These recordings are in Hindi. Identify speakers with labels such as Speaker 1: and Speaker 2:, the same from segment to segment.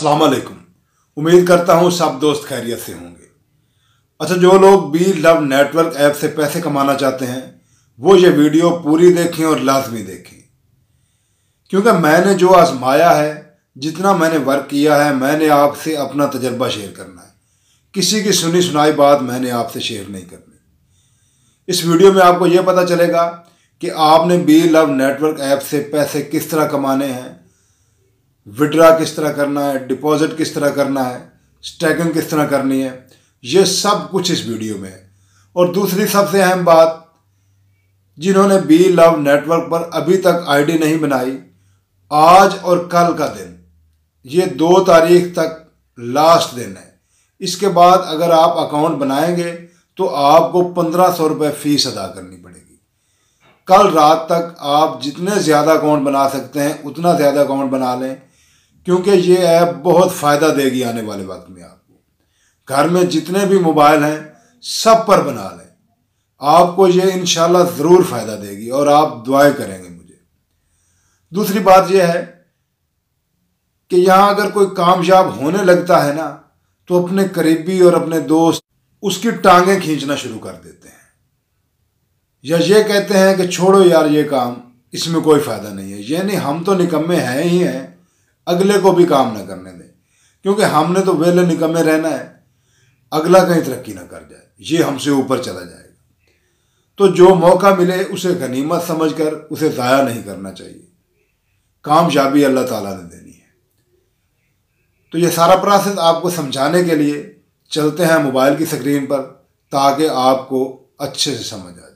Speaker 1: अस्सलाम वालेकुम। उम्मीद करता हूँ सब दोस्त खैरियत से होंगे। अच्छा, जो लोग बी लव नेटवर्क ऐप से पैसे कमाना चाहते हैं वो ये वीडियो पूरी देखें और लाजमी देखें, क्योंकि मैंने जो आजमाया है, जितना मैंने वर्क किया है, मैंने आपसे अपना तजर्बा शेयर करना है। किसी की सुनी सुनाई बात मैंने आपसे शेयर नहीं करनी। इस वीडियो में आपको यह पता चलेगा कि आपने बी लव नेटवर्क ऐप से पैसे किस तरह कमाने हैं, विड्रा किस तरह करना है, डिपॉजिट किस तरह करना है, स्टैकिंग किस तरह करनी है, ये सब कुछ इस वीडियो में है। और दूसरी सबसे अहम बात, जिन्होंने बी लव नेटवर्क पर अभी तक आईडी नहीं बनाई, आज और कल का दिन, ये 2 तारीख तक लास्ट दिन है। इसके बाद अगर आप अकाउंट बनाएंगे तो आपको 1500 रुपये फ़ीस अदा करनी पड़ेगी। कल रात तक आप जितने ज़्यादा अकाउंट बना सकते हैं उतना ज़्यादा अकाउंट बना लें, क्योंकि ये ऐप बहुत फ़ायदा देगी आने वाले वक्त में आपको। घर में जितने भी मोबाइल हैं सब पर बना लें, आपको ये इंशाल्लाह ज़रूर फ़ायदा देगी और आप दुआएं करेंगे मुझे। दूसरी बात यह है कि यहाँ अगर कोई कामयाब होने लगता है ना, तो अपने करीबी और अपने दोस्त उसकी टांगें खींचना शुरू कर देते हैं, या ये कहते हैं कि छोड़ो यार ये काम, इसमें कोई फ़ायदा नहीं है। यानी हम तो निकम्मे हैं ही हैं, अगले को भी काम ना करने दें, क्योंकि हमने तो वेले निकम्मे रहना है, अगला कहीं तरक्की ना कर जाए, ये हमसे ऊपर चला जाएगा। तो जो मौका मिले उसे गनीमत समझकर उसे ज़ाया नहीं करना चाहिए। कामयाबी अल्लाह ताला ने देनी है। तो ये सारा प्रोसेस आपको समझाने के लिए चलते हैं मोबाइल की स्क्रीन पर, ताकि आपको अच्छे से समझ आ जाए।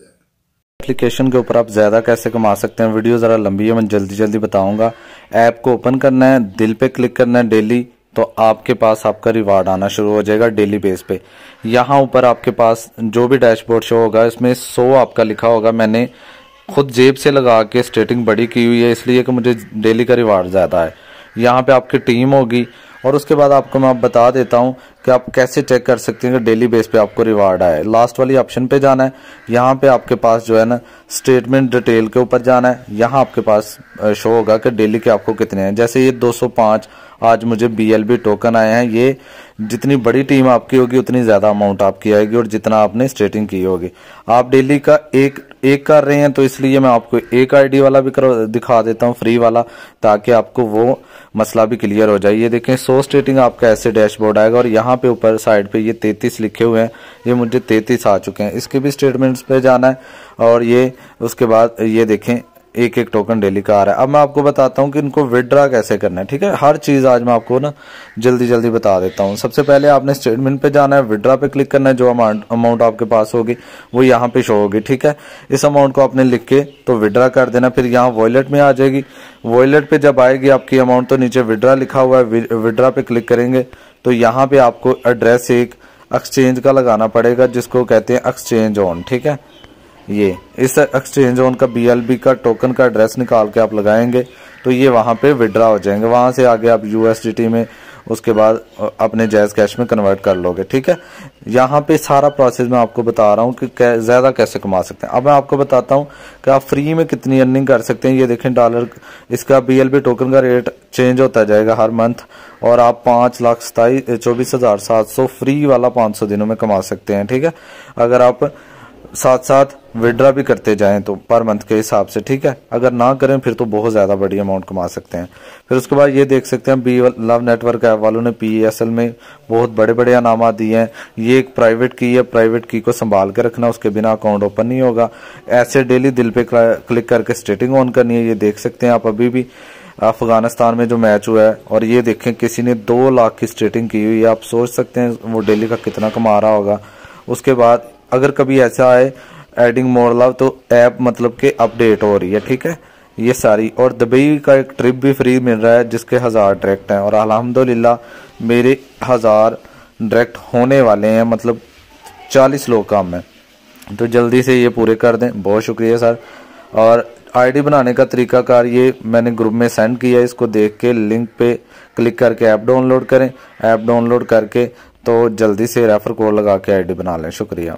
Speaker 2: एप्लीकेशन के ऊपर आप ज़्यादा कैसे कमा सकते हैं, वीडियो ज़रा लंबी है, मैं जल्दी बताऊंगा। ऐप को ओपन करना है, दिल पे क्लिक करना है डेली, तो आपके पास आपका रिवार्ड आना शुरू हो जाएगा डेली बेस पे। यहाँ ऊपर आपके पास जो भी डैशबोर्ड शो होगा, इसमें 100 आपका लिखा होगा। मैंने खुद जेब से लगा के स्टेटिंग बड़ी की हुई है, इसलिए कि मुझे डेली का रिवार्ड ज़्यादा है। यहाँ पे आपकी टीम होगी, और उसके बाद आपको मैं बता देता हूँ कि आप कैसे चेक कर सकते हैं कि डेली बेस पे आपको रिवार्ड आए। लास्ट वाली ऑप्शन पे जाना है, यहाँ पे आपके पास जो है ना स्टेटमेंट डिटेल के ऊपर जाना है। यहाँ आपके पास शो होगा कि डेली के आपको कितने हैं। जैसे ये 205 आज मुझे BLB टोकन आए हैं। ये जितनी बड़ी टीम आपकी होगी उतनी ज़्यादा अमाउंट आपकी आएगी, और जितना आपने स्टेटिंग की होगी। आप डेली का एक कर रहे हैं, तो इसलिए मैं आपको एक आईडी वाला भी दिखा देता हूँ, फ्री वाला, ताकि आपको वो मसला भी क्लियर हो जाए। ये देखें 100 स्टेटिंग आपका ऐसे डैशबोर्ड आएगा, और यहाँ पे ऊपर साइड पे ये 33 लिखे हुए हैं, ये मुझे 33 आ चुके हैं। इसके भी स्टेटमेंट्स पे जाना है, और ये उसके बाद ये देखें एक टोकन डेली का आ रहा है। अब मैं आपको बताता हूँ कि इनको विड्रा कैसे करना है। ठीक है, हर चीज़ आज मैं आपको ना जल्दी बता देता हूँ। सबसे पहले आपने स्टेटमेंट पे जाना है, विड्रा पे क्लिक करना है। जो अमाउंट आपके पास होगी वो यहाँ पे शो होगी। ठीक है, इस अमाउंट को आपने लिख के तो विड्रा कर देना। फिर यहाँ वॉलेट में आ जाएगी। वॉलेट पे जब आएगी आपकी अमाउंट, तो नीचे विड्रा लिखा हुआ है, विड्रा पे क्लिक करेंगे तो यहाँ पे आपको एड्रेस एक एक्सचेंज का लगाना पड़ेगा, जिसको कहते हैं एक्सचेंज ऑन। ठीक है, ये इस एक्सचेंज ऑन का BLB का टोकन का एड्रेस निकाल के आप लगाएंगे तो ये वहाँ पे विड्रा हो जाएंगे। वहाँ से आगे आप USDT में, उसके बाद अपने जैज़ कैश में कन्वर्ट कर लोगे। ठीक है, यहाँ पे सारा प्रोसेस मैं आपको बता रहा हूँ कि ज़्यादा कैसे कमा सकते हैं। अब मैं आपको बताता हूँ कि आप फ्री में कितनी अर्निंग कर सकते हैं। ये देखें डॉलर, इसका BLB टोकन का रेट चेंज होता जाएगा हर मंथ, और आप 5,24,700 फ्री वाला 500 दिनों में कमा सकते हैं। ठीक है, अगर आप साथ विड्रा भी करते जाएं तो पर मंथ के हिसाब से। ठीक है, अगर ना करें फिर तो बहुत ज़्यादा बड़ी अमाउंट कमा सकते हैं। फिर उसके बाद ये देख सकते हैं बी लव नेटवर्क ऐप वालों ने PESL में बहुत बड़े अनामा दिए हैं। ये एक प्राइवेट की है, प्राइवेट की को संभाल के रखना, उसके बिना अकाउंट ओपन नहीं होगा। ऐसे डेली दिल पे क्लिक करके स्टेटिंग ऑन करनी है। ये देख सकते हैं आप, अभी भी अफगानिस्तान में जो मैच हुआ है, और ये देखें किसी ने 2 लाख की स्टेटिंग की हुई है। आप सोच सकते हैं वो डेली का कितना कमा रहा होगा। उसके बाद अगर कभी ऐसा आए एडिंग मोर लव, तो ऐप मतलब कि अपडेट हो रही है। ठीक है, ये सारी, और दुबई का एक ट्रिप भी फ्री मिल रहा है जिसके 1000 डायरेक्ट हैं, और अल्हम्दुलिल्लाह मेरे 1000 डायरेक्ट होने वाले हैं, मतलब 40 लोग कम हैं। तो जल्दी से ये पूरे कर दें। बहुत शुक्रिया सर। और आईडी बनाने का तरीकाकार ये मैंने ग्रुप में सेंड किया है, इसको देख के लिंक पे क्लिक करके ऐप डाउनलोड करें। ऐप डाउनलोड करके तो जल्दी से रेफर कोड लगा के आईडी बना लें। शुक्रिया।